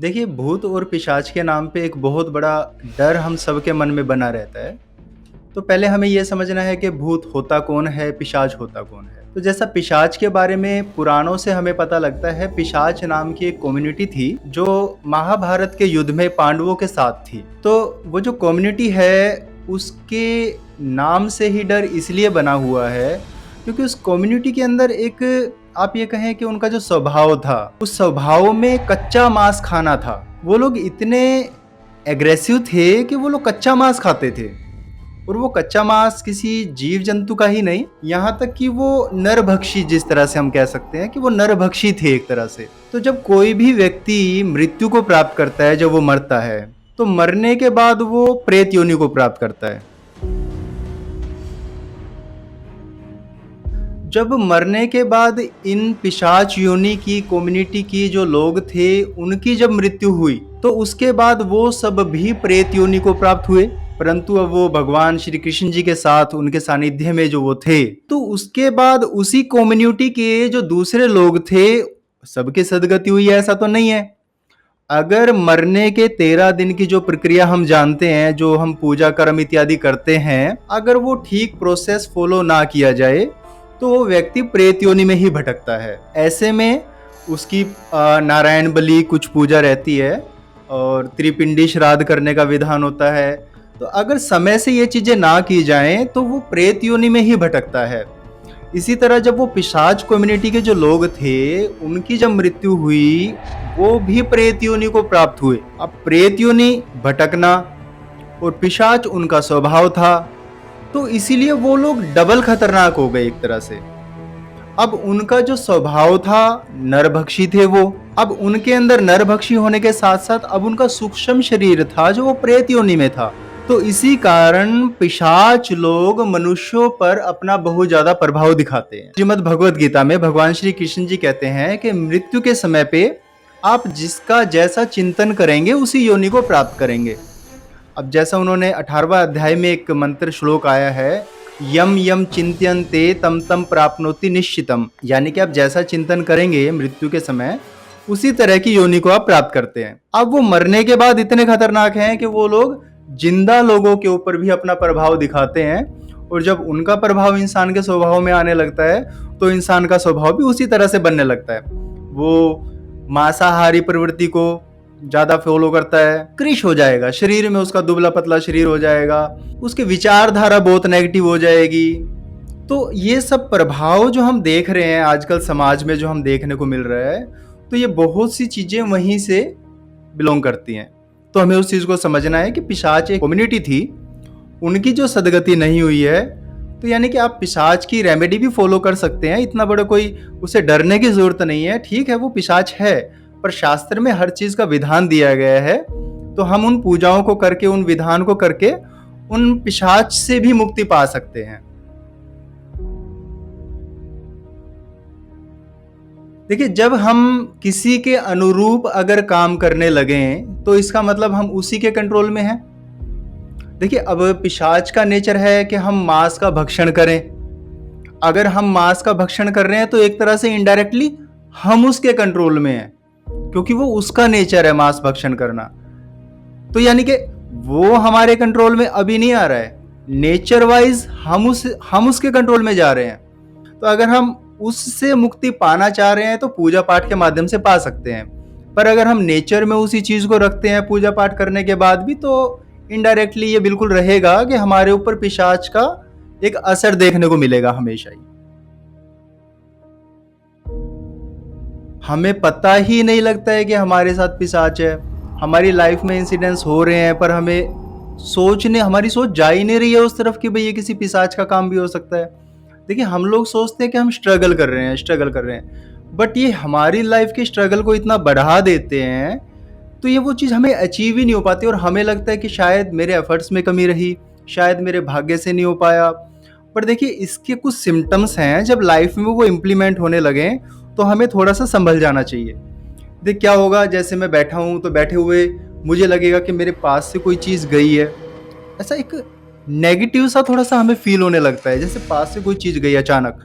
देखिए, भूत और पिशाच के नाम पे एक बहुत बड़ा डर हम सबके मन में बना रहता है। तो पहले हमें ये समझना है कि भूत होता कौन है, पिशाच होता कौन है। तो जैसा पिशाच के बारे में पुराणों से हमें पता लगता है, पिशाच नाम की एक कम्युनिटी थी जो महाभारत के युद्ध में पांडवों के साथ थी। तो वो जो कम्युनिटी है, उसके नाम से ही डर इसलिए बना हुआ है क्योंकि उस कम्युनिटी के अंदर एक, आप ये कहें कि उनका जो स्वभाव था, उस स्वभाव में कच्चा मांस खाना था। वो लोग इतने एग्रेसिव थे कि वो लोग कच्चा मांस खाते थे, और वो कच्चा मांस किसी जीव जंतु का ही नहीं, यहाँ तक कि वो नरभक्षी, जिस तरह से हम कह सकते हैं कि वो नरभक्षी थे एक तरह से। तो जब कोई भी व्यक्ति मृत्यु को प्राप्त करता है, जब वो मरता है, तो मरने के बाद वो प्रेत योनि को प्राप्त करता है। जब मरने के बाद इन पिशाच योनि की कम्युनिटी की जो लोग थे, उनकी जब मृत्यु हुई, तो उसके बाद वो सब भी प्रेत योनि को प्राप्त हुए। परंतु अब वो भगवान श्री कृष्ण जी के साथ, उनके सानिध्य में जो वो थे, तो उसके बाद उसी कम्युनिटी के जो दूसरे लोग थे, सबके सदगति हुई, ऐसा तो नहीं है। अगर मरने के 13 दिन की जो प्रक्रिया हम जानते हैं, जो हम पूजा कर्म इत्यादि करते हैं, अगर वो ठीक प्रोसेस फॉलो ना किया जाए तो वो व्यक्ति प्रेत योनि में ही भटकता है। ऐसे में उसकी नारायण बलि कुछ पूजा रहती है और त्रिपिंडी श्राद्ध करने का विधान होता है। तो अगर समय से ये चीजें ना की जाएं तो वो प्रेत योनि में ही भटकता है। इसी तरह जब वो पिशाच कम्युनिटी के जो लोग थे, उनकी जब मृत्यु हुई, वो भी प्रेत योनि को प्राप्त हुए। अब प्रेत योनि भटकना और पिशाच उनका स्वभाव था, तो इसीलिए वो लोग डबल खतरनाक हो गए एक तरह से। अब उनका जो स्वभाव था, नरभक्षी थे वो। अब उनके अंदर नरभक्षी होने के साथ साथ अब उनका सूक्ष्म शरीर था जो वो प्रेत योनि में था। तो इसी कारण पिशाच लोग मनुष्यों पर अपना बहुत ज्यादा प्रभाव दिखाते हैं। श्रीमद् भगवद गीता में भगवान श्री कृष्ण जी कहते हैं कि मृत्यु के समय पे आप जिसका जैसा चिंतन करेंगे उसी योनि को प्राप्त करेंगे। अब जैसा उन्होंने 18वां अध्याय में एक मंत्र श्लोक आया है, यम यम चिंत्यन्ते तम तम प्राप्नोति निश्चितम, यानी कि आप जैसा चिंतन करेंगे मृत्यु के समय, उसी तरह की योनि को आप प्राप्त करते हैं। अब वो मरने के बाद इतने खतरनाक हैं कि वो लोग जिंदा लोगों के ऊपर भी अपना प्रभाव दिखाते हैं, और जब उनका प्रभाव इंसान के स्वभाव में आने लगता है तो इंसान का स्वभाव भी उसी तरह से बनने लगता है। वो मांसाहारी प्रवृत्ति को ज्यादा फॉलो करता है, कृश हो जाएगा, शरीर में उसका दुबला पतला शरीर हो जाएगा, उसकी विचारधारा बहुत नेगेटिव हो जाएगी। तो ये सब प्रभाव जो हम देख रहे हैं आजकल समाज में, जो हम देखने को मिल रहा है, तो ये बहुत सी चीजें वहीं से बिलोंग करती हैं। तो हमें उस चीज को समझना है कि पिशाच एक कम्युनिटी थी, उनकी जो सदगति नहीं हुई है, तो यानी कि आप पिशाच की रेमेडी भी फॉलो कर सकते हैं। इतना बड़ा कोई उसे डरने की जरूरत नहीं है। ठीक है, वो पिशाच है, पर शास्त्र में हर चीज का विधान दिया गया है, तो हम उन पूजाओं को करके, उन विधान को करके उन पिशाच से भी मुक्ति पा सकते हैं। देखिए, जब हम किसी के अनुरूप अगर काम करने लगे तो इसका मतलब हम उसी के कंट्रोल में हैं। देखिए, अब पिशाच का नेचर है कि हम मांस का भक्षण करें। अगर हम मांस का भक्षण कर रहे हैं तो एक तरह से इनडायरेक्टली हम उसके कंट्रोल में हैं, क्योंकि वो उसका नेचर है मांस भक्षण करना। तो यानी कि वो हमारे कंट्रोल में अभी नहीं आ रहा है, नेचर वाइज हम उसके कंट्रोल में जा रहे हैं। तो अगर हम उससे मुक्ति पाना चाह रहे हैं तो पूजा पाठ के माध्यम से पा सकते हैं, पर अगर हम नेचर में उसी चीज को रखते हैं पूजा पाठ करने के बाद भी, तो इनडायरेक्टली ये बिल्कुल रहेगा कि हमारे ऊपर पिशाच का एक असर देखने को मिलेगा हमेशा ही। हमें पता ही नहीं लगता है कि हमारे साथ पिशाच है। हमारी लाइफ में इंसिडेंट्स हो रहे हैं, पर हमारी सोच जा ही नहीं रही है उस तरफ कि भाई ये किसी पिशाच का काम भी हो सकता है। देखिए, हम लोग सोचते हैं कि हम स्ट्रगल कर रहे हैं, बट ये हमारी लाइफ के स्ट्रगल को इतना बढ़ा देते हैं, तो ये वो चीज़ हमें अचीव ही नहीं हो पाती, और हमें लगता है कि शायद मेरे एफर्ट्स में कमी रही, शायद मेरे भाग्य से नहीं हो पाया। पर देखिए, इसके कुछ सिम्टम्स हैं, जब लाइफ में वो इम्प्लीमेंट होने लगे तो हमें थोड़ा सा संभल जाना चाहिए। देख क्या होगा, जैसे मैं बैठा हूँ तो बैठे हुए मुझे लगेगा कि मेरे पास से कोई चीज़ गई है, ऐसा एक नेगेटिव सा थोड़ा सा हमें फील होने लगता है, जैसे पास से कोई चीज़ गई अचानक,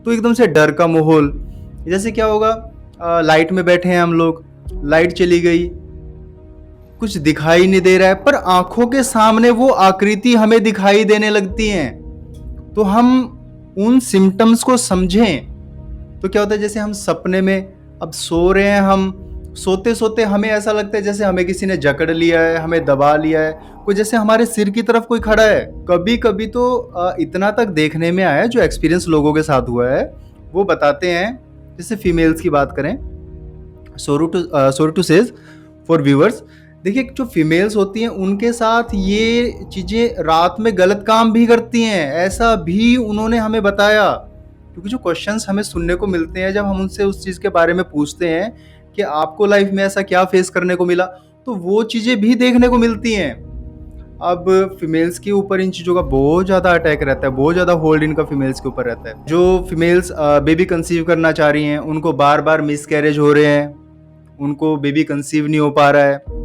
तो एकदम से डर का माहौल। जैसे क्या होगा, लाइट में बैठे हैं हम लोग, लाइट चली गई, कुछ दिखाई नहीं दे रहा है, पर आंखों के सामने वो आकृति हमें दिखाई देने लगती हैं। तो हम उन सिम्टम्स को समझें तो क्या होता है, जैसे हम सपने में अब सो रहे हैं, हम सोते सोते हमें ऐसा लगता है जैसे हमें किसी ने जकड़ लिया है, हमें दबा लिया है, कोई जैसे हमारे सिर की तरफ कोई खड़ा है। कभी कभी तो इतना तक देखने में आया है, जो एक्सपीरियंस लोगों के साथ हुआ है वो बताते हैं, जैसे फीमेल्स की बात करें, sorry to says for viewers, देखिए जो फीमेल्स होती हैं उनके साथ ये चीज़ें रात में गलत काम भी करती हैं, ऐसा भी उन्होंने हमें बताया। क्योंकि जो क्वेश्चंस हमें सुनने को मिलते हैं जब हम उनसे उस चीज़ के बारे में पूछते हैं कि आपको लाइफ में ऐसा क्या फेस करने को मिला, तो वो चीज़ें भी देखने को मिलती हैं। अब फीमेल्स के ऊपर इन चीज़ों का बहुत ज़्यादा अटैक रहता है, बहुत ज़्यादा होल्ड इनका फीमेल्स के ऊपर रहता है। जो फीमेल्स बेबी कंसीव करना चाह रही हैं, उनको बार बार मिसकैरेज हो रहे हैं, उनको बेबी कंसीव नहीं हो पा रहा है।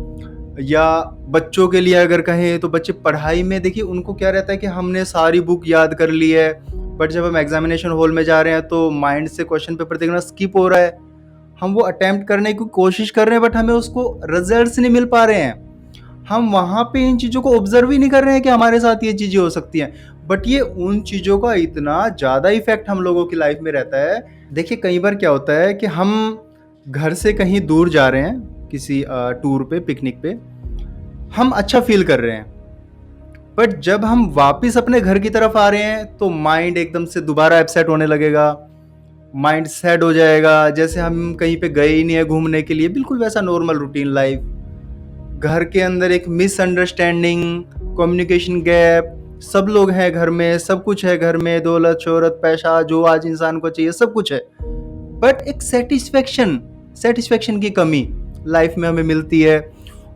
या बच्चों के लिए अगर कहें तो बच्चे पढ़ाई में, देखिए उनको क्या रहता है कि हमने सारी बुक याद कर ली है, बट जब हम एग्जामिनेशन हॉल में जा रहे हैं तो माइंड से क्वेश्चन पेपर देखना स्किप हो रहा है। हम वो अटेम्प्ट करने की कोशिश कर रहे हैं बट हमें उसको रिजल्ट्स नहीं मिल पा रहे हैं। हम वहाँ पे इन चीज़ों को ऑब्जर्व ही नहीं कर रहे हैं कि हमारे साथ ये चीज़ें हो सकती हैं, बट ये उन चीज़ों का इतना ज़्यादा इफेक्ट हम लोगों की लाइफ में रहता है। देखिए कई बार क्या होता है कि हम घर से कहीं दूर जा रहे हैं, किसी टूर पे, पिकनिक पे, हम अच्छा फील कर रहे हैं, बट जब हम वापस अपने घर की तरफ आ रहे हैं तो माइंड एकदम से दोबारा अपसेट होने लगेगा, माइंड सैड हो जाएगा, जैसे हम कहीं पे गए ही नहीं है घूमने के लिए, बिल्कुल वैसा नॉर्मल रूटीन लाइफ। घर के अंदर एक मिसअंडरस्टैंडिंग, कम्युनिकेशन गैप, सब लोग हैं घर में, सब कुछ है घर में, दौलत शोहरत पैसा जो आज इंसान को चाहिए सब कुछ है, बट एक सेटिस्फेक्शन की कमी लाइफ में हमें मिलती है।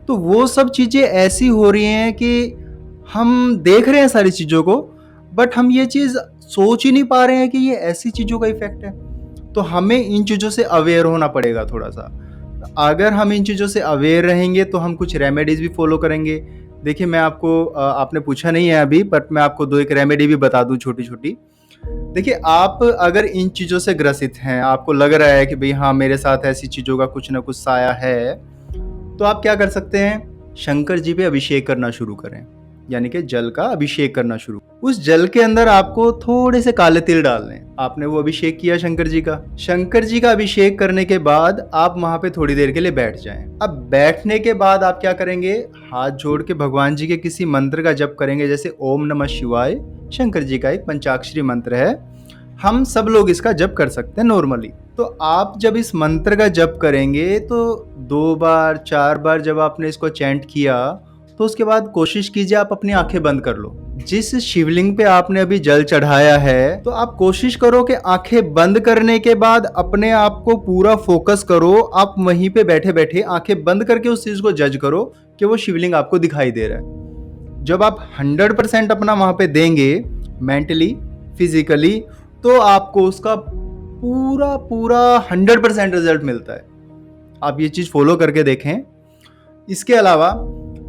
तो वो सब चीज़ें ऐसी हो रही हैं कि हम देख रहे हैं सारी चीज़ों को, बट हम ये चीज़ सोच ही नहीं पा रहे हैं कि ये ऐसी चीज़ों का इफेक्ट है। तो हमें इन चीज़ों से अवेयर होना पड़ेगा थोड़ा सा। अगर हम इन चीज़ों से अवेयर रहेंगे तो हम कुछ रेमेडीज़ भी फॉलो करेंगे। देखिए मैं आपको आपने पूछा नहीं है अभी, बट मैं आपको 2 एक रेमेडी भी बता दूँ छोटी-छोटी। देखिए आप अगर इन चीज़ों से ग्रसित हैं, आपको लग रहा है कि भई हाँ, मेरे साथ ऐसी चीज़ों का कुछ न कुछ साया है, तो आप क्या कर सकते हैं, शंकर जी पे अभिषेक करना शुरू करें, यानी कि जल का अभिषेक करना शुरू। उस जल के अंदर आपको थोड़े से काले तिल डालने हैं। आपने वो अभिषेक किया शंकर जी का अभिषेक करने के बाद आप वहां पे थोड़ी देर के लिए बैठ जाएं। अब बैठने के बाद आप क्या करेंगे, हाथ जोड़ के भगवान जी के किसी मंत्र का जप करेंगे, जैसे ओम नमः शिवाय, शंकर जी का एक पंचाक्षरी मंत्र है, हम सब लोग इसका जप कर सकते हैं नॉर्मली। तो आप जब इस मंत्र का जप करेंगे तो 2 बार 4 बार जब आपने इसको चैंट किया, तो उसके बाद कोशिश कीजिए आप अपनी आंखें बंद कर लो। जिस शिवलिंग पे आपने अभी जल चढ़ाया है, तो आप कोशिश करो कि आंखें बंद करने के बाद अपने आप को पूरा फोकस करो, आप वहीं पे बैठे बैठे आंखें बंद करके उस चीज को जज करो कि वो शिवलिंग आपको दिखाई दे रहा है। जब आप 100% अपना वहां पे देंगे, मेंटली फिजिकली, तो आपको उसका पूरा 100% रिजल्ट मिलता है। आप ये चीज फॉलो करके देखें। इसके अलावा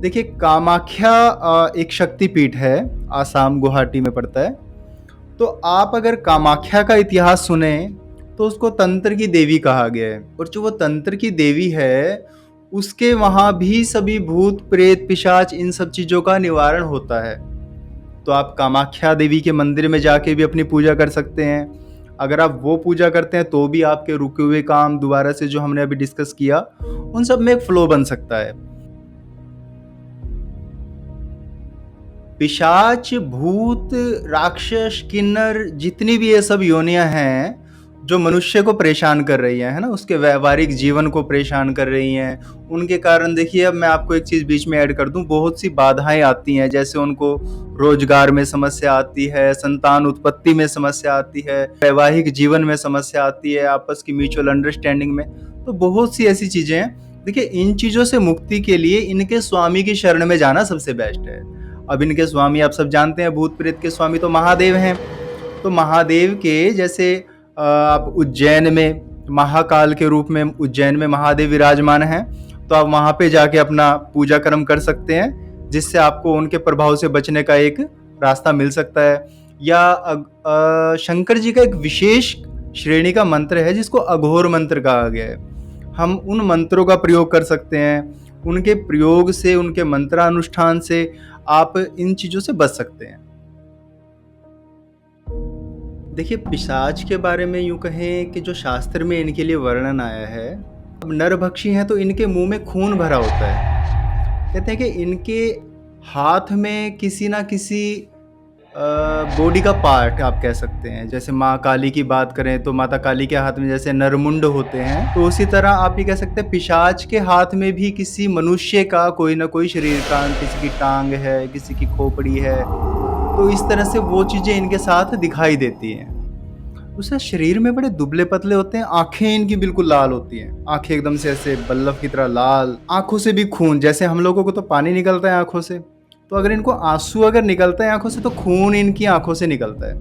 देखिए कामाख्या एक शक्तिपीठ है, आसाम गुवाहाटी में पड़ता है। तो आप अगर कामाख्या का इतिहास सुने तो उसको तंत्र की देवी कहा गया है, और जो वो तंत्र की देवी है उसके वहां भी सभी भूत प्रेत पिशाच इन सब चीजों का निवारण होता है। तो आप कामाख्या देवी के मंदिर में जाके भी अपनी पूजा कर सकते हैं। अगर आप वो पूजा करते हैं तो भी आपके रुके हुए काम दोबारा से, जो हमने अभी डिस्कस किया, उन सब में एक फ्लो बन सकता है। पिशाच, भूत, राक्षस, किन्नर, जितनी भी ये सब योनियां हैं जो मनुष्य को परेशान कर रही हैं, है ना, उसके व्यवहारिक जीवन को परेशान कर रही हैं, उनके कारण देखिए, अब मैं आपको एक चीज बीच में ऐड कर दूं, बहुत सी बाधाएं आती हैं। जैसे उनको रोजगार में समस्या आती है, संतान उत्पत्ति में समस्या आती है, वैवाहिक जीवन में समस्या आती है, आपस की म्यूचुअल अंडरस्टैंडिंग में, तो बहुत सी ऐसी चीजें हैं। देखिए इन चीजों से मुक्ति के लिए इनके स्वामी की शरण में जाना सबसे बेस्ट है। अब इनके स्वामी आप सब जानते हैं, भूत प्रेत के स्वामी तो महादेव हैं। तो महादेव के जैसे आप उज्जैन में महाकाल के रूप में उज्जैन में महादेव विराजमान हैं, तो आप वहां पे जाके अपना पूजा कर्म कर सकते हैं, जिससे आपको उनके प्रभाव से बचने का एक रास्ता मिल सकता है। या शंकर जी का एक विशेष श्रेणी का मंत्र है जिसको अघोर मंत्र कहा गया है, हम उन मंत्रों का प्रयोग कर सकते हैं। उनके प्रयोग से, उनके मंत्रानुष्ठान से आप इन चीज़ों से बच सकते हैं। देखिए, पिशाच के बारे में यूँ कहें कि जो शास्त्र में इनके लिए वर्णन आया है, अब नरभक्षी हैं तो इनके मुँह में खून भरा होता है। कहते हैं कि इनके हाथ में किसी न किसी बॉडी का पार्ट आप कह सकते हैं। जैसे माँ काली की बात करें तो माता काली के हाथ में जैसे नरमुंड होते हैं, तो उसी तरह आप ये कह सकते हैं पिशाच के हाथ में भी किसी मनुष्य का कोई ना कोई शरीर का अंग, किसी की टांग है, किसी की खोपड़ी है, तो इस तरह से वो चीज़ें इनके साथ दिखाई देती हैं। उसके शरीर में बड़े दुबले-पतले होते हैं, आँखें इनकी बिल्कुल लाल होती हैं, आँखें एकदम से ऐसे बल्लभ की तरह लाल, आँखों से भी खून, जैसे हम लोगों को तो पानी निकलता है आँखों से, तो अगर इनको आँसू अगर निकलता है आँखों से तो खून इनकी आँखों से निकलता है।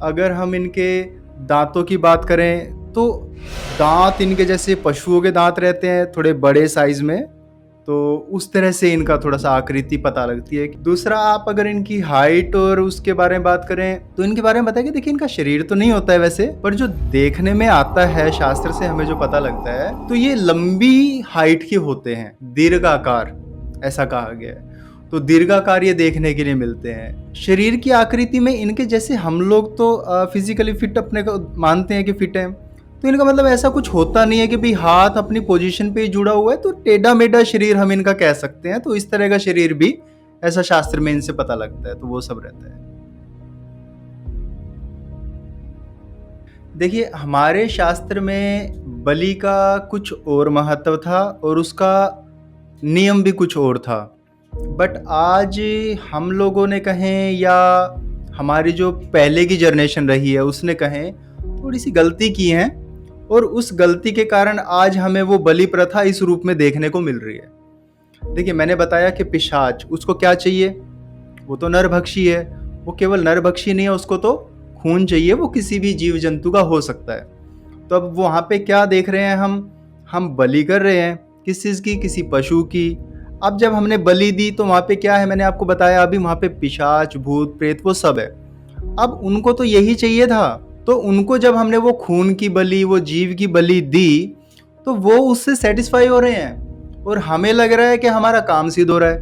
अगर हम इनके दाँतों की बात करें तो दाँत इनके जैसे पशुओं के दाँत रहते हैं, थोड़े बड़े साइज़ में, तो उस तरह से इनका थोड़ा-सा आकृति पता लगती है। दूसरा, आप अगर इनकी हाइट और उसके बारे में बात करें, तो इनके बारे में बताएँ कि देखिए इनका शरीर तो नहीं होता है वैसे, पर जो देखने में आता है, शास्त्र से हमें जो पता लगता है, तो ये लंबी हाइट के होते हैं, दीर्घाकार, ऐसा कहा गया है। तो दीर्घाकार ये देखने के लिए मिलते हैं। शरीर की आकृति में इनके जैसे हम लोग तो फिज़िकली फिट अपने को मानते हैं कि फिट हैं। तो इनका मतलब ऐसा कुछ होता नहीं है कि भाई हाथ अपनी पोजीशन पे ही जुड़ा हुआ है तो टेढ़ा-मेढ़ा शरीर हम इनका कह सकते हैं, तो इस तरह का शरीर भी ऐसा शास्त्र में इनसे पता लगता है, तो वो सब रहता है। देखिए, हमारे शास्त्र में बलि का कुछ और महत्व था और उसका नियम भी कुछ और था। बट आज हम लोगों ने कहें या हमारी जो पहले की जनरेशन रही है उसने कहें, थोड़ी-सी गलती की है और उस गलती के कारण आज हमें वो बलि प्रथा इस रूप में देखने को मिल रही है। देखिए, मैंने बताया कि पिशाच, उसको क्या चाहिए? वो तो नरभक्षी है। वो केवल नरभक्षी नहीं है, उसको तो खून चाहिए, वो किसी भी जीव-जंतु का हो सकता है। तो अब वहाँ पे क्या देख रहे हैं हम बलि कर रहे हैं। किस चीज़ की? किसी पशु की। अब जब हमने बलि दी तो वहाँ पे क्या है, मैंने आपको बताया अभी, वहाँ पे पिशाच, भूत, प्रेत वो सब है। अब उनको तो यही चाहिए था, तो उनको जब हमने वो खून की बलि, वो जीव की बलि दी, तो वो उससे सैटिस्फाई हो रहे हैं और हमें लग रहा है कि हमारा काम सिद्ध हो रहा है।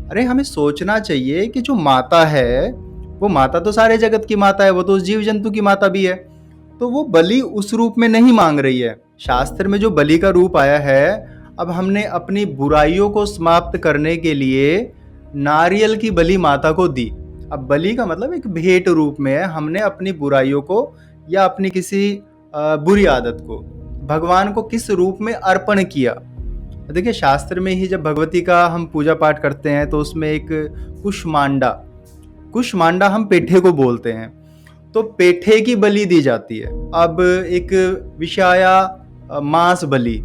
अरे, हमें सोचना चाहिए कि जो माता है, वो माता तो सारे जगत की माता है, वो तो उस जीव-जंतु की माता भी है। तो वो बलि उस रूप में नहीं माँग रही है। शास्त्र में जो बलि का रूप आया है, अब हमने अपनी बुराइयों को समाप्त करने के लिए नारियल की बलि माता को दी। अब बलि का मतलब एक भेंट रूप में है, हमने अपनी बुराइयों को या अपनी किसी बुरी आदत को भगवान को किस रूप में अर्पण किया। देखिए, शास्त्र में ही जब भगवती का हम पूजा पाठ करते हैं तो उसमें एक कुष्मांडा, कुष्मांडा हम पेठे को बोलते हैं, तो पेठे की बलि दी जाती है। अब एक विषाया मांस बलि,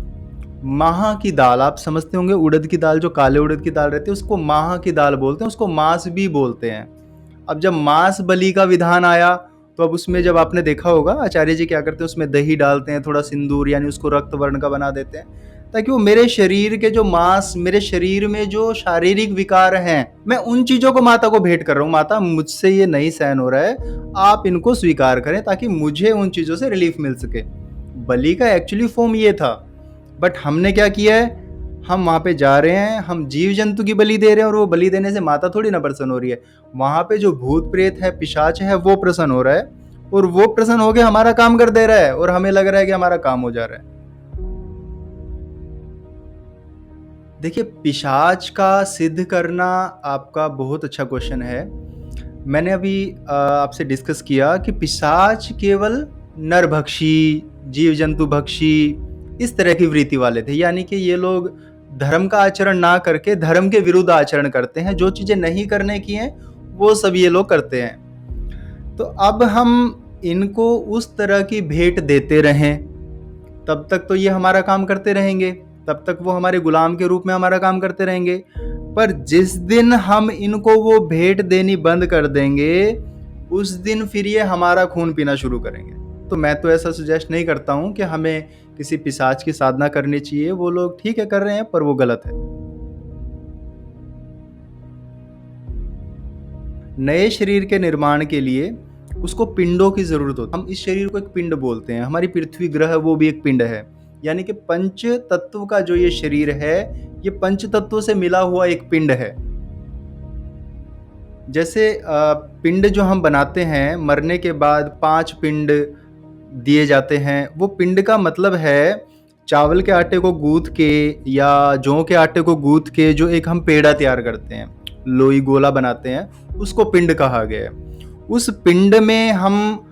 माह की दाल, आप समझते होंगे उड़द की दाल, जो काले उड़द की दाल रहती है उसको माह की दाल बोलते हैं, उसको मांस भी बोलते हैं। अब जब मांस बलि का विधान आया तो अब उसमें जब आपने देखा होगा आचार्य जी क्या करते हैं, उसमें दही डालते हैं, थोड़ा सिंदूर, यानी उसको रक्त वर्ण का बना देते हैं, ताकि वो मेरे शरीर के जो मांस, मेरे शरीर में जो शारीरिक विकार हैं, मैं उन चीजों को माता को भेंट कर रहा हूँ। माता, मुझसे ये नहीं सहन हो रहा है, आप इनको स्वीकार करें ताकि मुझे उन चीजों से रिलीफ मिल सके। बलि का एक्चुअली फॉर्म ये था, बट हमने क्या किया है, हम वहाँ पे जा रहे हैं, हम जीव जंतु की बलि दे रहे हैं और वो बलि देने से माता थोड़ी ना प्रसन्न हो रही है। वहाँ पे जो भूत प्रेत है, पिशाच है, वो प्रसन्न हो रहा है और वो प्रसन्न होकर हमारा काम कर दे रहा है और हमें लग रहा है कि हमारा काम हो जा रहा है। देखिए, पिशाच का सिद्ध करना आपका बहुत अच्छा क्वेश्चन है। मैंने अभी आपसे डिस्कस किया कि पिशाच केवल नरभक्षी, जीव जंतु भक्षी, इस तरह की वृत्ति वाले थे, यानी कि ये लोग धर्म का आचरण ना करके धर्म के विरुद्ध आचरण करते हैं। जो चीजें नहीं करने की हैं वो सब ये लोग करते हैं। तो अब हम इनको उस तरह की भेंट देते रहें, तब तक तो ये हमारा काम करते रहेंगे, तब तक वो हमारे गुलाम के रूप में हमारा काम करते रहेंगे। पर जिस दिन हम इनको वो भेंट देनी बंद कर देंगे, उस दिन फिर ये हमारा खून पीना शुरू करेंगे। तो मैं तो ऐसा सजेस्ट नहीं करता हूँ कि हमें किसी पिशाच की साधना करनी चाहिए। वो लोग ठीक है कर रहे हैं, पर वो गलत है। नए शरीर के निर्माण के लिए उसको पिंडों की जरूरत होती है। हम इस शरीर को एक पिंड बोलते हैं। हमारी पृथ्वी ग्रह वो भी एक पिंड है। यानी कि पंच तत्व का जो ये शरीर है, ये पंच तत्वों से मिला हुआ एक पिंड है। जैसे पिंड जो हम बनाते हैं, मरने के बाद 5 पिंड दिए जाते हैं। वो पिंड का मतलब है चावल के आटे को गूँथ के या जौ के आटे को गूँथ के जो एक हम पेड़ा तैयार करते हैं, लोई गोला बनाते हैं, उसको पिंड कहा गया है। उस पिंड में हम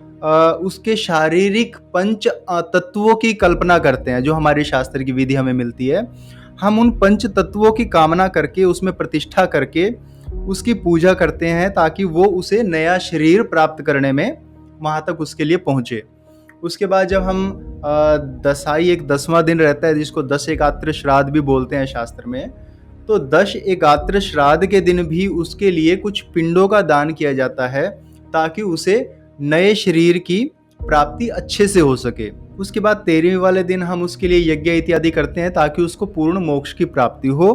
उसके शारीरिक पंच तत्वों की कल्पना करते हैं, जो हमारे शास्त्र की विधि हमें मिलती है। हम उन पंच तत्वों की कामना करके, उसमें प्रतिष्ठा करके उसकी पूजा करते हैं, ताकि वो उसे नया शरीर प्राप्त करने में वहाँ तक उसके लिए पहुँचे। उसके बाद जब हम दसाई, एक 10वां दिन रहता है जिसको 10 एकात्र श्राद्ध भी बोलते हैं शास्त्र में, तो 10 एकात्र श्राद्ध के दिन भी उसके लिए कुछ पिंडों का दान किया जाता है, ताकि उसे नए शरीर की प्राप्ति अच्छे से हो सके। उसके बाद 13वें वाले दिन हम उसके लिए यज्ञ इत्यादि करते हैं, ताकि उसको पूर्ण मोक्ष की प्राप्ति हो।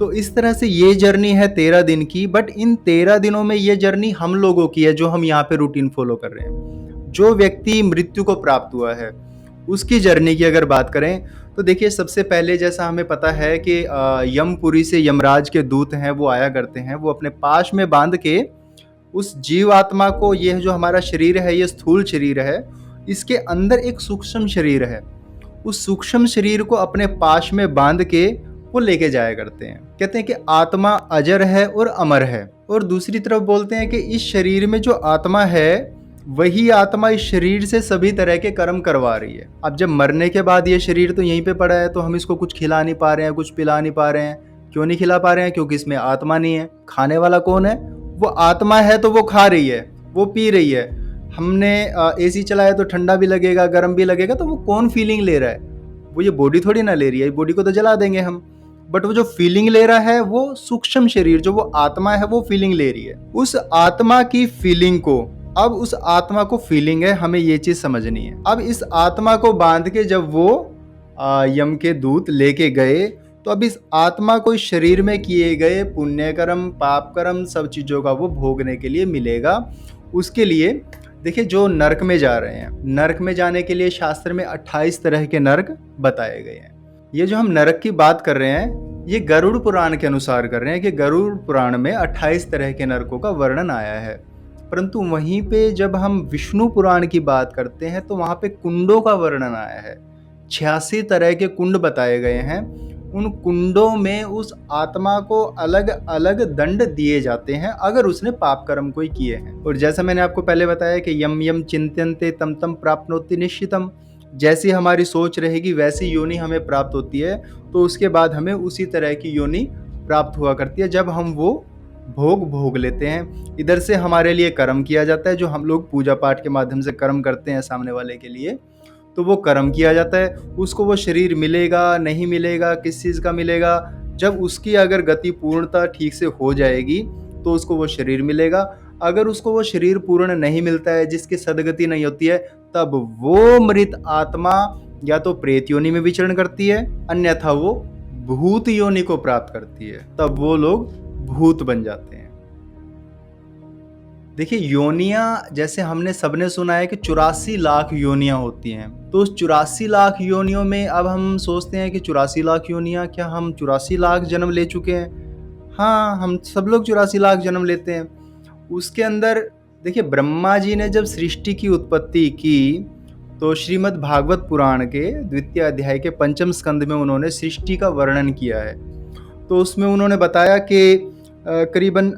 तो इस तरह से ये जर्नी है 13 दिन की। बट इन 13 दिनों में ये जर्नी हम लोगों की है, जो हम यहाँ पे रूटीन फॉलो कर रहे हैं। जो व्यक्ति मृत्यु को प्राप्त हुआ है, उसकी जर्नी की अगर बात करें, तो देखिए सबसे पहले जैसा हमें पता है कि यमपुरी से यमराज के दूत हैं, वो आया करते हैं। वो अपने पाश में बांध के उस जीव आत्मा को, यह जो हमारा शरीर है, ये स्थूल शरीर है, इसके अंदर एक सूक्ष्म शरीर है, उस सूक्ष्म शरीर को अपने पाश में बांध के वो लेके जाया करते हैं। कहते हैं कि आत्मा अजर है और अमर है। और दूसरी तरफ बोलते हैं कि इस शरीर में जो आत्मा है, वही आत्मा इस शरीर से सभी तरह के कर्म करवा रही है। अब जब मरने के बाद ये शरीर तो यहीं पे पड़ा है, तो हम इसको कुछ खिला नहीं पा रहे हैं, कुछ पिला नहीं पा रहे हैं। क्यों नहीं खिला पा रहे हैं? क्योंकि इसमें आत्मा नहीं है। खाने वाला कौन है? वो आत्मा है, तो वो खा रही है, वो पी रही है। हमने एसी चलाया तो ठंडा भी लगेगा, गर्म भी लगेगा, तो वो कौन फीलिंग ले रहा है? वो ये बॉडी थोड़ी ना ले रही है। बॉडी को तो जला देंगे हम, बट वो जो फीलिंग ले रहा है, वो सूक्ष्म शरीर, जो वो आत्मा है, वो फीलिंग ले रही है। उस आत्मा की फीलिंग को, अब उस आत्मा को फीलिंग है, हमें ये चीज समझनी है। अब इस आत्मा को बांध के जब वो यम के दूत लेके गए, तो अब इस आत्मा को इस शरीर में किए गए पुण्य कर्म, पाप कर्म, सब चीजों का वो भोगने के लिए मिलेगा। उसके लिए देखिए, जो नरक में जा रहे हैं, नरक में जाने के लिए शास्त्र में 28 तरह के नरक बताए गए हैं। ये जो हम नरक की बात कर रहे हैं, ये गरुड़ पुराण के अनुसार कर रहे हैं कि गरुड़ पुराण में 28 तरह के नरकों का वर्णन आया है। परंतु वहीं पे जब हम विष्णु पुराण की बात करते हैं, तो वहां पे कुंडों का वर्णन आया है। 86 तरह के कुंड बताए गए हैं। उन कुंडों में उस आत्मा को अलग अलग दंड दिए जाते हैं, अगर उसने पाप कर्म कोई किए हैं। और जैसा मैंने आपको पहले बताया कि यम यम चिंत्यन्ते तम तम प्राप्नोति निश्चितम, जैसी हमारी सोच रहेगी वैसी योनि हमें प्राप्त होती है। तो उसके बाद हमें उसी तरह की योनि प्राप्त हुआ करती है, जब हम वो भोग लेते हैं। इधर से हमारे लिए कर्म किया जाता है, जो हम लोग पूजा पाठ के माध्यम से कर्म करते हैं सामने वाले के लिए, तो वो कर्म किया जाता है। उसको वो शरीर मिलेगा, नहीं मिलेगा, किस चीज़ का मिलेगा? जब उसकी अगर गति पूर्णता ठीक से हो जाएगी, तो उसको वो शरीर मिलेगा। अगर उसको वो शरीर पूर्ण नहीं मिलता है, जिसकी सदगति नहीं होती है, तब वो मृत आत्मा या तो प्रेत योनि में विचरण करती है, अन्यथा वो भूत योनि को प्राप्त करती है। तब वो लोग भूत बन जाते हैं। देखिए, योनियां, जैसे हमने सबने सुना है कि 84 लाख योनियां होती हैं। तो उस 84 लाख योनियों में अब हम सोचते हैं कि 84 लाख योनियां, क्या हम 84 लाख जन्म ले चुके हैं? हाँ, हम सब लोग 84 लाख जन्म लेते हैं। उसके अंदर देखिए, ब्रह्मा जी ने जब सृष्टि की उत्पत्ति की, तो श्रीमद् भागवत पुराण के 2वें अध्याय के 5वें स्कंद में उन्होंने सृष्टि का वर्णन किया है। तो उसमें उन्होंने बताया कि करीबन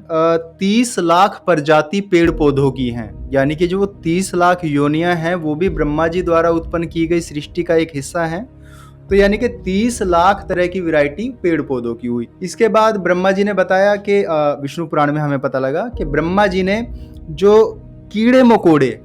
30 लाख प्रजाति पेड़ पौधों की हैं। यानी कि जो वो 30 लाख योनियां हैं, वो भी ब्रह्मा जी द्वारा उत्पन्न की गई सृष्टि का एक हिस्सा है। तो यानी कि 30 लाख तरह की वैरायटी पेड़ पौधों की हुई। इसके बाद ब्रह्मा जी ने बताया कि विष्णु पुराण में हमें पता लगा कि ब्रह्मा जी ने जो कीड़े मकोड़े,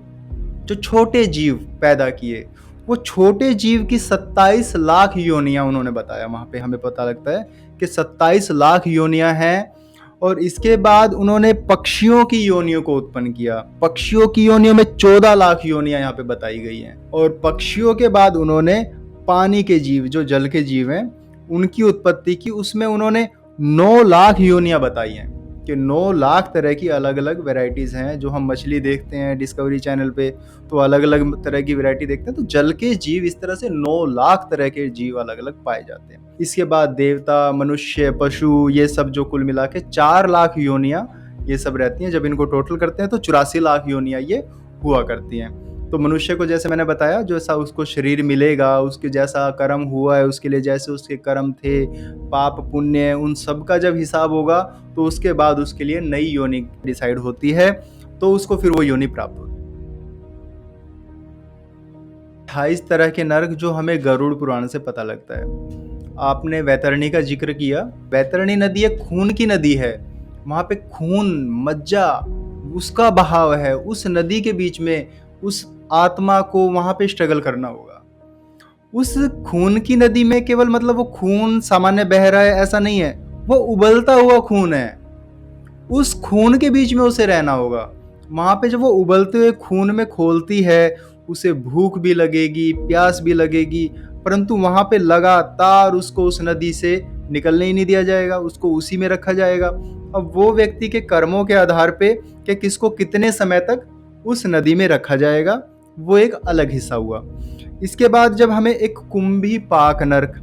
जो छोटे जीव पैदा किए, वो छोटे जीव की 27 लाख योनियां उन्होंने बताया। वहां पे हमें पता लगता है कि 27 लाख योनियां हैं। और इसके बाद उन्होंने पक्षियों की योनियों को उत्पन्न किया। पक्षियों की योनियों में 14 लाख योनियां यहाँ पे बताई गई हैं। और पक्षियों के बाद उन्होंने पानी के जीव, जो जल के जीव हैं, उनकी उत्पत्ति की। उसमें उन्होंने 9 लाख योनियां बताई हैं। कि 9 लाख तरह की अलग-अलग वैराइटीज़ हैं। जो हम मछली देखते हैं डिस्कवरी चैनल पे, तो अलग-अलग तरह की वैराइटी देखते हैं। तो जल के जीव इस तरह से 9 लाख तरह के जीव अलग-अलग पाए जाते हैं। इसके बाद देवता, मनुष्य, पशु, ये सब जो कुल मिला के 4 लाख योनियाँ ये सब रहती हैं। जब इनको टोटल करते हैं तो 84 लाख योनियाँ ये हुआ करती हैं। तो मनुष्य को जैसे मैंने बताया, जैसा उसको शरीर मिलेगा, उसके जैसा कर्म हुआ है, उसके लिए जैसे उसके कर्म थे, पाप पुण्य, उन सब का जब हिसाब होगा तो उसके बाद उसके लिए नई योनि डिसाइड होती है, तो उसको फिर वो योनि प्राप्त होती है। 28 तरह के नरक जो हमें गरुड़ पुराण से पता लगता है। आपने वैतरणी का जिक्र किया। वैतरणी नदी एक खून की नदी है। वहां पे खून, मज्जा, उसका बहाव है। उस नदी के बीच में उस आत्मा को वहां पे स्ट्रगल करना होगा। उस खून की नदी में केवल मतलब वो खून सामान्य बह रहा है ऐसा नहीं है, वो उबलता हुआ खून है। उस खून के बीच में उसे रहना होगा। वहां पे जब वो उबलते हुए खून में खोलती है, उसे भूख भी लगेगी, प्यास भी लगेगी, परंतु वहां पे लगातार उसको उस नदी से निकलने ही नहीं दिया जाएगा, उसको उसी में रखा जाएगा। अब वो व्यक्ति के कर्मों के आधार पे कि किसको कितने समय तक उस नदी में रखा जाएगा, वो एक अलग हिस्सा हुआ। इसके बाद जब हमें एक कुंभी पाक नरक,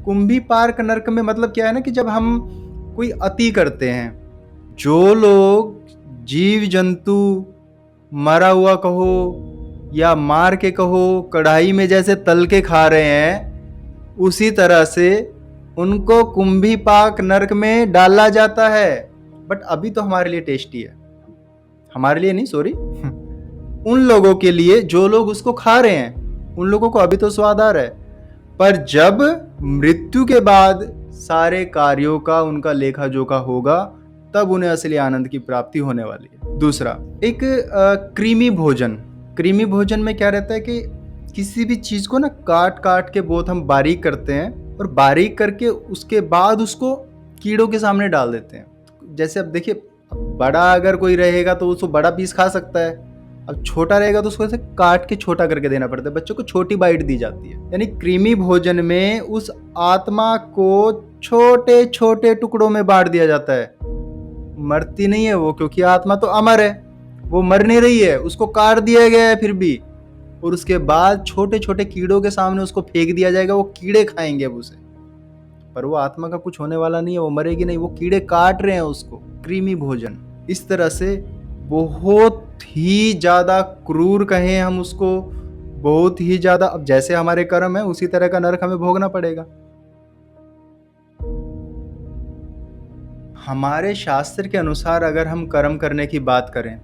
कुंभी पाक नरक में मतलब क्या है ना कि जब हम कोई अति करते हैं, जो लोग जीव जंतु मरा हुआ कहो या मार के कहो, कढ़ाई में जैसे तल के खा रहे हैं, उसी तरह से उनको कुंभी पाक नरक में डाला जाता है। बट अभी तो हमारे लिए टेस्टी है, हमारे लिए नहीं, सॉरी उन लोगों के लिए जो लोग उसको खा रहे हैं, उन लोगों को अभी तो स्वाद आ रहा है, पर जब मृत्यु के बाद सारे कार्यों का उनका लेखा जोखा होगा, तब उन्हें असली आनंद की प्राप्ति होने वाली है। दूसरा, एक क्रीमी भोजन। क्रीमी भोजन में क्या रहता है कि किसी भी चीज को ना काट काट के बहुत हम बारीक करते हैं, और बारीक करके उसके बाद उसको कीड़ों के सामने डाल देते हैं। जैसे अब देखिए, बड़ा अगर कोई रहेगा तो उसको बड़ा पीस खा सकता है, अब छोटा रहेगा तो उसको ऐसे काट के छोटा करके देना पड़ता है। बच्चों को छोटी बाइट दी जाती है। यानी क्रीमी भोजन में उस आत्मा को छोटे छोटे टुकड़ों में बांट दिया जाता है। मरती नहीं है वो, क्योंकि आत्मा तो अमर है, वो मर नहीं रही है, उसको काट दिया गया है फिर भी, और उसके बाद छोटे छोटे कीड़ों के सामने उसको फेंक दिया जाएगा। वो कीड़े खाएंगे अब उसे, पर वो आत्मा का कुछ होने वाला नहीं है, वो मरेगी नहीं, वो कीड़े काट रहे हैं उसको। क्रीमी भोजन इस तरह से बहुत ही ज्यादा क्रूर कहें हम उसको, बहुत ही ज्यादा, अब जैसे हमारे कर्म है उसी तरह का नरक हमें भोगना पड़ेगा। हमारे शास्त्र के अनुसार अगर हम कर्म करने की बात करें,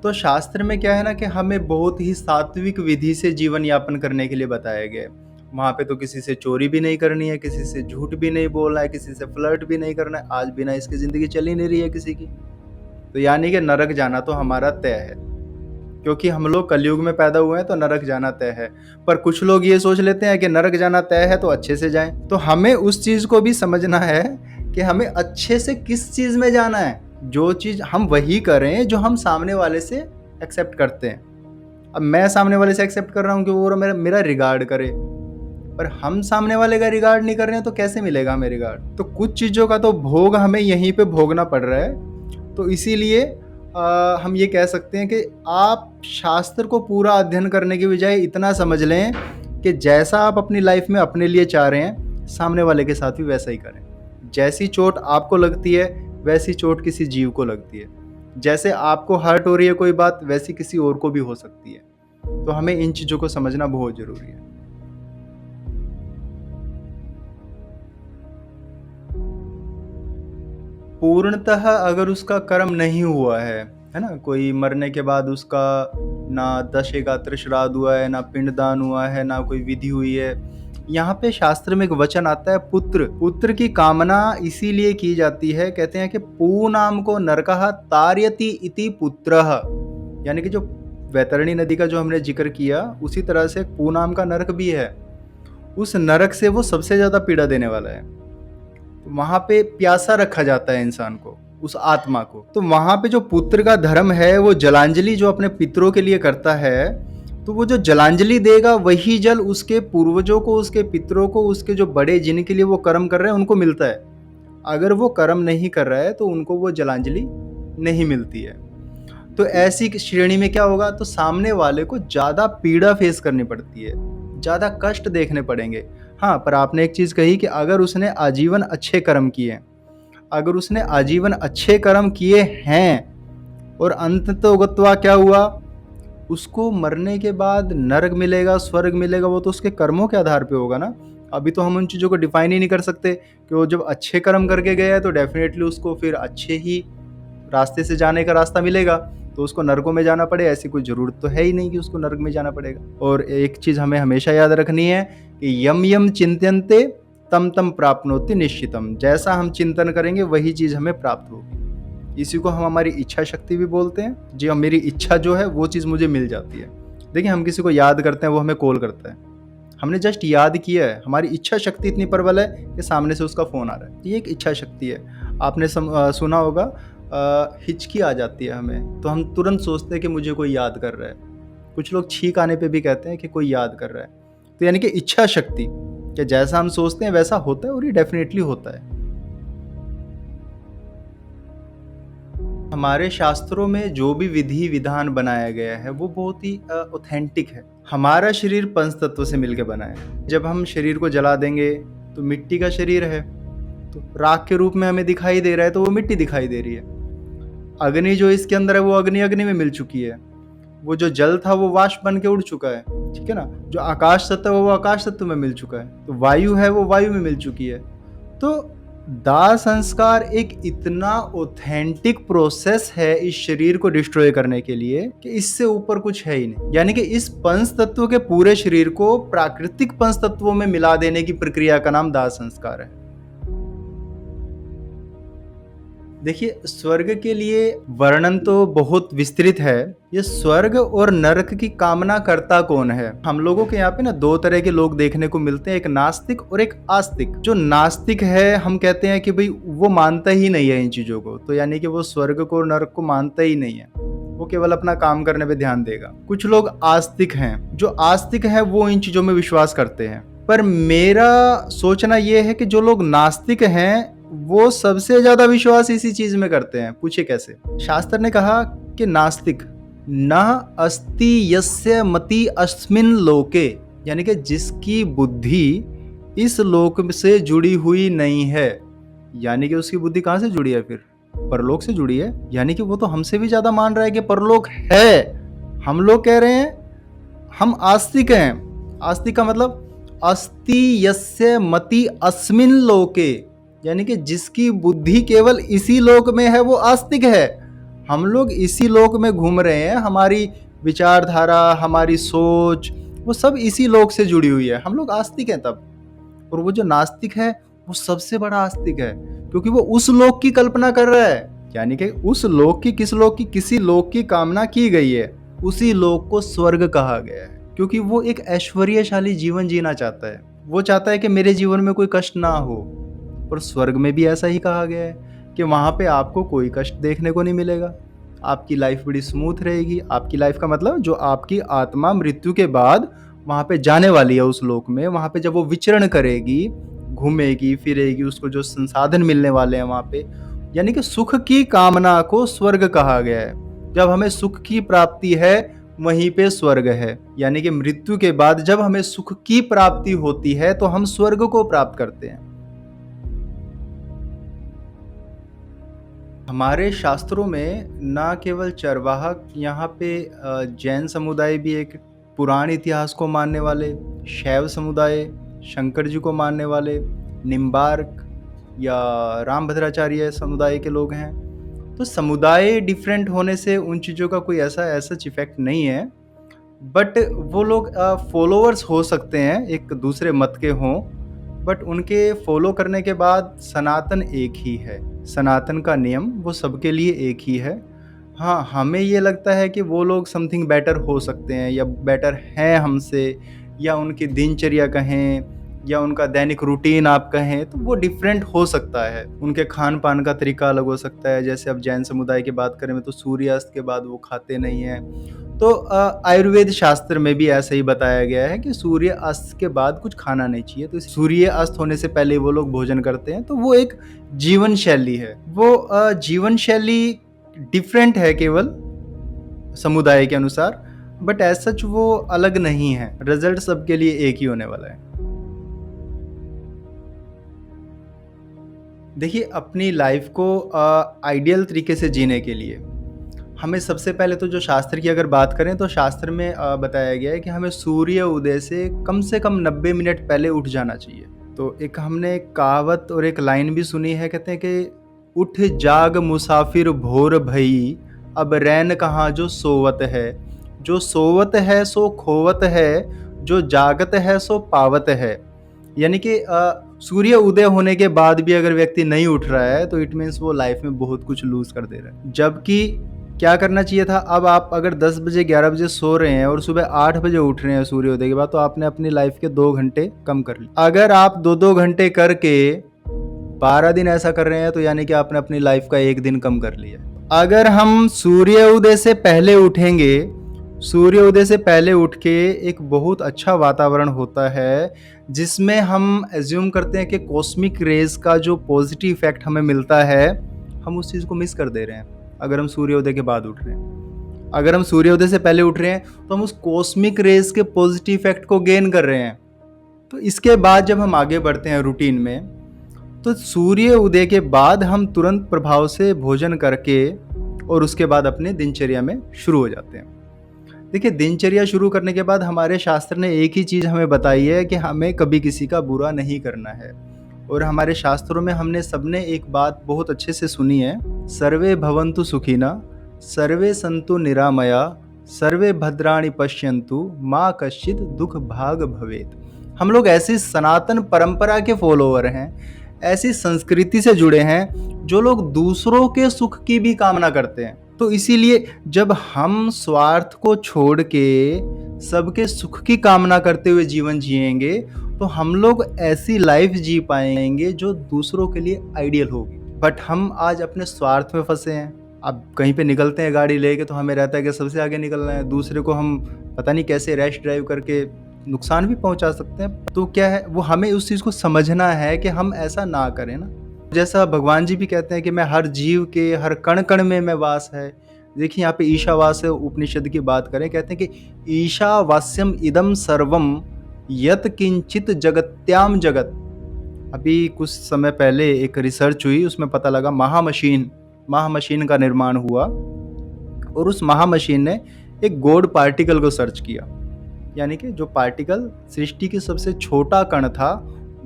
तो शास्त्र में क्या है ना कि हमें बहुत ही सात्विक विधि से जीवन यापन करने के लिए बताया गया है। वहां पे तो किसी से चोरी भी नहीं करनी है, किसी से झूठ भी नहीं बोलना है, किसी से फ्लर्ट भी नहीं करना है। आज बिना इसकी जिंदगी चल ही नहीं रही है किसी की। तो यानी कि नरक जाना तो हमारा तय है, क्योंकि हम लोग कलयुग में पैदा हुए हैं, तो नरक जाना तय है। पर कुछ लोग ये सोच लेते हैं कि नरक जाना तय है तो अच्छे से जाएं। तो हमें उस चीज को भी समझना है कि हमें अच्छे से किस चीज में जाना है। जो चीज हम वही करें जो हम सामने वाले से एक्सेप्ट करते हैं। अब मैं सामने वाले से एक्सेप्ट कर रहा हूँ कि वो मेरा रिगार्ड करे, पर हम सामने वाले का रिगार्ड नहीं कर रहे हैं, तो कैसे मिलेगा हमें रिगार्ड। तो कुछ चीजों का तो भोग हमें यहीं पे भोगना पड़ रहा है। तो इसीलिए हम ये कह सकते हैं कि आप शास्त्र को पूरा अध्ययन करने की बजाय इतना समझ लें कि जैसा आप अपनी लाइफ में अपने लिए चाह रहे हैं, सामने वाले के साथ भी वैसा ही करें। जैसी चोट आपको लगती है वैसी चोट किसी जीव को लगती है। जैसे आपको हर्ट हो रही है कोई बात, वैसी किसी और को भी हो सकती है। तो हमें इन चीजों को समझना बहुत जरूरी है। पूर्णतः अगर उसका कर्म नहीं हुआ है ना, कोई मरने के बाद उसका ना दशगात्र श्राद्ध हुआ है, ना पिंडदान हुआ है, ना कोई विधि हुई है। यहाँ पे शास्त्र में एक वचन आता है, पुत्र। पुत्र की कामना इसीलिए की जाती है, कहते हैं कि पू नाम को नरकः तारयति इति पुत्रः। यानी कि जो वैतरणी नदी का जो हमने जिक्र किया, उसी तरह से पू नाम का नरक भी है। उस नरक से वो सबसे ज्यादा पीड़ा देने वाला है। वहां पे प्यासा रखा जाता है इंसान को, उस आत्मा को। तो वहां पे जो पुत्र का धर्म है, वो जलांजलि जो अपने पितरों के लिए करता है, तो वो जो जलांजलि देगा वही जल उसके पूर्वजों को, उसके पितरों को, उसके जो बड़े जिनके लिए वो कर्म कर रहे हैं उनको मिलता है। अगर वो कर्म नहीं कर रहा है तो उनको वो जलांजलि नहीं मिलती है। तो ऐसी श्रेणी में क्या होगा, तो सामने वाले को ज़्यादा पीड़ा फेस करनी पड़ती है, ज़्यादा कष्ट देखने पड़ेंगे। हाँ, पर आपने एक चीज़ कही कि अगर उसने आजीवन अच्छे कर्म किए, अगर उसने आजीवन अच्छे कर्म किए हैं और अंततोगत्वा क्या हुआ, उसको मरने के बाद नरक मिलेगा, स्वर्ग मिलेगा, वो तो उसके कर्मों के आधार पे होगा ना। अभी तो हम उन चीज़ों को डिफाइन ही नहीं कर सकते कि वो जब अच्छे कर्म करके गया है तो डेफिनेटली उसको फिर अच्छे ही रास्ते से जाने का रास्ता मिलेगा, तो उसको नरकों में जाना पड़े, ऐसी कोई ज़रूरत तो है ही नहीं कि उसको नरक में जाना पड़ेगा। और एक चीज़ हमें हमेशा याद रखनी है कि यम यम चिंत्यन्ते तम तम प्राप्नोति निश्चितम। जैसा हम चिंतन करेंगे वही चीज़ हमें प्राप्त होगी। इसी को हम हमारी इच्छा शक्ति भी बोलते हैं। जी, अब मेरी इच्छा जो है वो चीज़ मुझे मिल जाती है। देखिए, हम किसी को याद करते हैं, वो हमें कॉल करता है, हमने जस्ट याद किया है, हमारी इच्छा शक्ति इतनी प्रबल है कि सामने से उसका फ़ोन आ रहा है, ये एक इच्छा शक्ति है। आपने सुना होगा, हिचकी आ जाती है हमें तो हम तुरंत सोचते हैं कि मुझे कोई याद कर रहा है। कुछ लोग छींक आने पे भी कहते हैं कि कोई याद कर रहा है। तो यानी कि इच्छा शक्ति, कि जैसा हम सोचते हैं वैसा होता है, और ये डेफिनेटली होता है। हमारे शास्त्रों में जो भी विधि विधान बनाया गया है वो बहुत ही ऑथेंटिक है। हमारा शरीर पंच तत्व से मिलकर बना है। जब हम शरीर को जला देंगे तो मिट्टी का शरीर है, तो राख के रूप में हमें दिखाई दे रहा है, तो वो मिट्टी दिखाई दे रही है। अग्नि जो इसके अंदर है वो अग्नि अग्नि में मिल चुकी है। वो जो जल था वो वाष्प बन के उड़ चुका है, ठीक है ना। जो आकाश तत्व है वो आकाश तत्व में मिल चुका है। तो वायु है वो वायु में मिल चुकी है। तो दाह संस्कार एक इतना ऑथेंटिक प्रोसेस है इस शरीर को डिस्ट्रॉय करने के लिए कि इससे ऊपर कुछ है ही नहीं। यानी कि इस पंच तत्व के पूरे शरीर को प्राकृतिक पंच तत्वों में मिला देने की प्रक्रिया का नाम दाह संस्कार है। देखिए, स्वर्ग के लिए वर्णन तो बहुत विस्तृत है। ये स्वर्ग और नरक की कामना करता कौन है? हम लोगों के यहाँ पे ना दो तरह के लोग देखने को मिलते हैं, एक नास्तिक और एक आस्तिक। जो नास्तिक है, हम कहते हैं कि भाई वो मानता ही नहीं है इन चीजों को, तो यानी कि वो स्वर्ग को और नरक को मानता ही नहीं है, वो केवल अपना काम करने पे ध्यान देगा। कुछ लोग आस्तिक हैं, जो आस्तिक है वो इन चीजों में विश्वास करते हैं। पर मेरा सोचना यह है कि जो लोग नास्तिक हैं वो सबसे ज्यादा विश्वास इसी चीज में करते हैं। पूछे कैसे? शास्त्र ने कहा कि नास्तिक न अस्ति यस्य मति अस्मिन लोके, यानी कि जिसकी बुद्धि इस लोक से जुड़ी हुई नहीं है। यानी कि उसकी बुद्धि कहां से जुड़ी है? फिर परलोक से जुड़ी है। यानी कि वो तो हमसे भी ज्यादा मान रहा है कि परलोक है। हम लोग कह रहे हैं हम आस्तिक हैं। आस्तिक का मतलब अस्ति यस्य मति अस्मिन लोके, यानी कि जिसकी बुद्धि केवल इसी लोक में है वो आस्तिक है। हम लोग इसी लोक में घूम रहे हैं, हमारी विचारधारा, हमारी सोच वो सब इसी लोक से जुड़ी हुई है, हम लोग आस्तिक हैं तब। और वो जो नास्तिक है वो सबसे बड़ा आस्तिक है, क्योंकि वो उस लोक की कल्पना कर रहा है। यानी कि उस लोक की, किस लोक की? किसी लोक की कामना की गई है, उसी लोक को स्वर्ग कहा गया है, क्योंकि वो एक ऐश्वर्यशाली जीवन जीना चाहता है। वो चाहता है कि मेरे जीवन में कोई कष्ट ना हो। और स्वर्ग में भी ऐसा ही कहा गया है कि वहां पे आपको कोई कष्ट देखने को नहीं मिलेगा, आपकी लाइफ बड़ी स्मूथ रहेगी। आपकी लाइफ का मतलब जो आपकी आत्मा मृत्यु के बाद वहां पे जाने वाली है उस लोक में, वहां पे जब वो विचरण करेगी, घूमेगी फिरेगी, उसको जो संसाधन मिलने वाले हैं वहां पे, यानी कि सुख की कामना को स्वर्ग कहा गया है। जब हमें सुख की प्राप्ति है वहीं पे स्वर्ग है। यानी कि मृत्यु के बाद जब हमें सुख की प्राप्ति होती है तो हम स्वर्ग को प्राप्त करते हैं। हमारे शास्त्रों में न केवल चरवाहक, यहाँ पे जैन समुदाय भी एक पुराण इतिहास को मानने वाले, शैव समुदाय शंकर जी को मानने वाले, निम्बार्क या रामभद्राचार्य समुदाय के लोग हैं। तो समुदाय डिफरेंट होने से उन चीज़ों का कोई ऐसा सच इफेक्ट नहीं है, बट वो लोग फॉलोअर्स हो सकते हैं, एक दूसरे मत के हों, बट उनके फॉलो करने के बाद सनातन एक ही है। सनातन का नियम वो सबके लिए एक ही है। हाँ, हमें ये लगता है कि वो लोग समथिंग बेटर हो सकते हैं या बेटर हैं हमसे, या उनकी दिनचर्या कहें या उनका दैनिक रूटीन आप कहें, तो वो डिफरेंट हो सकता है। उनके खान पान का तरीका अलग हो सकता है। जैसे अब जैन समुदाय की बात करें तो सूर्यास्त के बाद वो खाते नहीं हैं, तो आयुर्वेद शास्त्र में भी ऐसा ही बताया गया है कि सूर्य अस्त के बाद कुछ खाना नहीं चाहिए। तो सूर्य अस्त होने से पहले वो लोग भोजन करते हैं। तो वो एक जीवन शैली है। वो जीवन शैली डिफरेंट है केवल समुदाय के अनुसार, बट एज सच वो अलग नहीं है। रिजल्ट सबके लिए एक ही होने वाला है। देखिए, अपनी लाइफ को आइडियल तरीके से जीने के लिए हमें सबसे पहले तो जो शास्त्र की अगर बात करें तो शास्त्र में बताया गया है कि हमें सूर्य उदय से कम 90 मिनट पहले उठ जाना चाहिए। तो एक हमने एक कहावत और एक लाइन भी सुनी है, कहते हैं कि उठ जाग मुसाफिर भोर भई, अब रैन कहाँ जो सोवत है। जो सोवत है सो खोवत है, जो जागत है सो पावत है। यानी कि सूर्य उदय होने के बाद भी अगर व्यक्ति नहीं उठ रहा है तो इट मीन्स वो लाइफ में बहुत कुछ लूज कर दे रहा है। जबकि क्या करना चाहिए था, अब आप अगर 10 बजे 11 बजे सो रहे हैं और सुबह 8 बजे उठ रहे हैं सूर्योदय के बाद, तो आपने अपनी लाइफ के 2 घंटे कम कर लिए। अगर आप 2-2 घंटे करके 12 दिन ऐसा कर रहे हैं तो यानी कि आपने अपनी लाइफ का 1 दिन कम कर लिया। अगर हम सूर्योदय से पहले उठेंगे, सूर्योदय से पहले उठ के एक बहुत अच्छा वातावरण होता है जिसमें हम एज्यूम करते हैं कि कॉस्मिक रेज का जो पॉजिटिव इफेक्ट हमें मिलता है, हम उस चीज़ को मिस कर दे रहे हैं अगर हम सूर्योदय के बाद उठ रहे हैं। अगर हम सूर्योदय से पहले उठ रहे हैं तो हम उस कॉस्मिक रेज के पॉजिटिव इफेक्ट को गेन कर रहे हैं। तो इसके बाद जब हम आगे बढ़ते हैं रूटीन में, तो सूर्य उदय के बाद हम तुरंत प्रभाव से भोजन करके और उसके बाद अपने दिनचर्या में शुरू हो जाते हैं। देखिए, दिनचर्या शुरू करने के बाद हमारे शास्त्र ने एक ही चीज़ हमें बताई है कि हमें कभी किसी का बुरा नहीं करना है। और हमारे शास्त्रों में हमने सबने एक बात बहुत अच्छे से सुनी है, सर्वे भवन्तु सुखिना, सर्वे सन्तु निरामया, सर्वे भद्राणि पश्यन्तु, माँ कश्चित दुख भाग भवेत। हम लोग ऐसी सनातन परंपरा के फॉलोअर हैं, ऐसी संस्कृति से जुड़े हैं जो लोग दूसरों के सुख की भी कामना करते हैं। तो इसीलिए जब हम स्वार्थ को छोड़ के सबके सुख की कामना करते हुए जीवन जिएंगे तो हम लोग ऐसी लाइफ जी पाएंगे जो दूसरों के लिए आइडियल होगी। बट हम आज अपने स्वार्थ में फंसे हैं। अब कहीं पे निकलते हैं गाड़ी लेके तो हमें रहता है कि सबसे आगे निकलना है, दूसरे को हम पता नहीं कैसे रैश ड्राइव करके नुकसान भी पहुंचा सकते हैं। तो क्या है, वो हमें उस चीज़ को समझना है कि हम ऐसा ना करें ना। जैसा भगवान जी भी कहते हैं कि मैं हर जीव के हर कण कण में मैं वास है। देखिए, यहाँ पे ईशावास्य उपनिषद की बात करें, कहते हैं कि ईशावास्यम इदम सर्वम यत किंचित जगत्याम जगत। अभी कुछ समय पहले एक रिसर्च हुई, उसमें पता लगा महामशीन का निर्माण हुआ और उस महामशीन ने एक गॉड पार्टिकल को सर्च किया। यानी कि जो पार्टिकल सृष्टि की सबसे छोटा कण था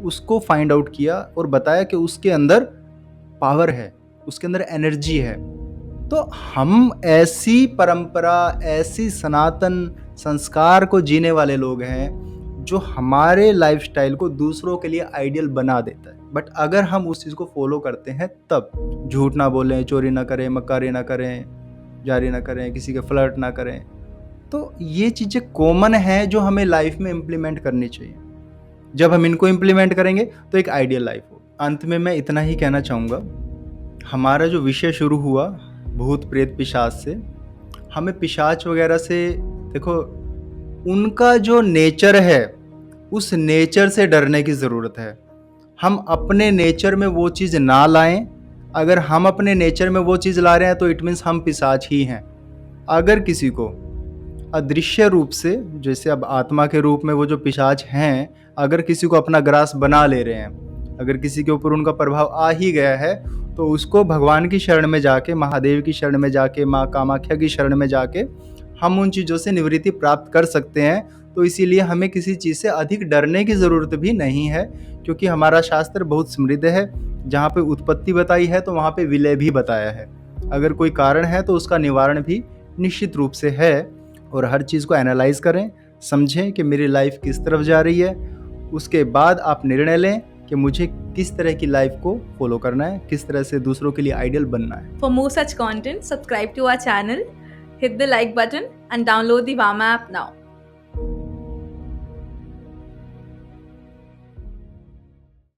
उसको फाइंड आउट किया और बताया कि उसके अंदर पावर है, उसके अंदर एनर्जी है। तो हम ऐसी परंपरा, ऐसी सनातन संस्कार को जीने वाले लोग हैं जो हमारे लाइफस्टाइल को दूसरों के लिए आइडियल बना देता है। बट अगर हम उस चीज़ को फॉलो करते हैं तब झूठ ना बोलें, चोरी ना करें, मक्कारी ना करें, जारी ना करें, किसी के फ्लर्ट ना करें, तो ये चीज़ें कॉमन हैं जो हमें लाइफ में इम्प्लीमेंट करनी चाहिए। जब हम इनको इम्प्लीमेंट करेंगे तो एक आइडियल लाइफ हो। अंत में मैं इतना ही कहना चाहूँगा, हमारा जो विषय शुरू हुआ भूत प्रेत पिशाच से, हमें पिशाच वगैरह से, देखो उनका जो नेचर है उस नेचर से डरने की ज़रूरत है। हम अपने नेचर में वो चीज़ ना लाएं। अगर हम अपने नेचर में वो चीज़ ला रहे हैं तो इट मीन्स हम पिशाच ही हैं। अगर किसी को अदृश्य रूप से, जैसे अब आत्मा के रूप में वो जो पिशाच हैं, अगर किसी को अपना ग्रास बना ले रहे हैं, अगर किसी के ऊपर उनका प्रभाव आ ही गया है, तो उसको भगवान की शरण में जाके, महादेव की शरण में जाके, माँ कामाख्या की शरण में जाके हम उन चीज़ों से निवृत्ति प्राप्त कर सकते हैं। तो इसीलिए हमें किसी चीज़ से अधिक डरने की ज़रूरत भी नहीं है, क्योंकि हमारा शास्त्र बहुत समृद्ध है। जहाँ पे उत्पत्ति बताई है तो वहाँ पे विलय भी बताया है। अगर कोई कारण है तो उसका निवारण भी निश्चित रूप से है। और हर चीज़ को एनालाइज करें, समझें कि मेरी लाइफ किस तरफ जा रही है, उसके बाद आप निर्णय लें कि मुझे किस तरह की लाइफ को फॉलो करना है, किस तरह से दूसरों के लिए आइडियल बनना है। For more such content, subscribe to our channel, hit the like button and download the Vama app now.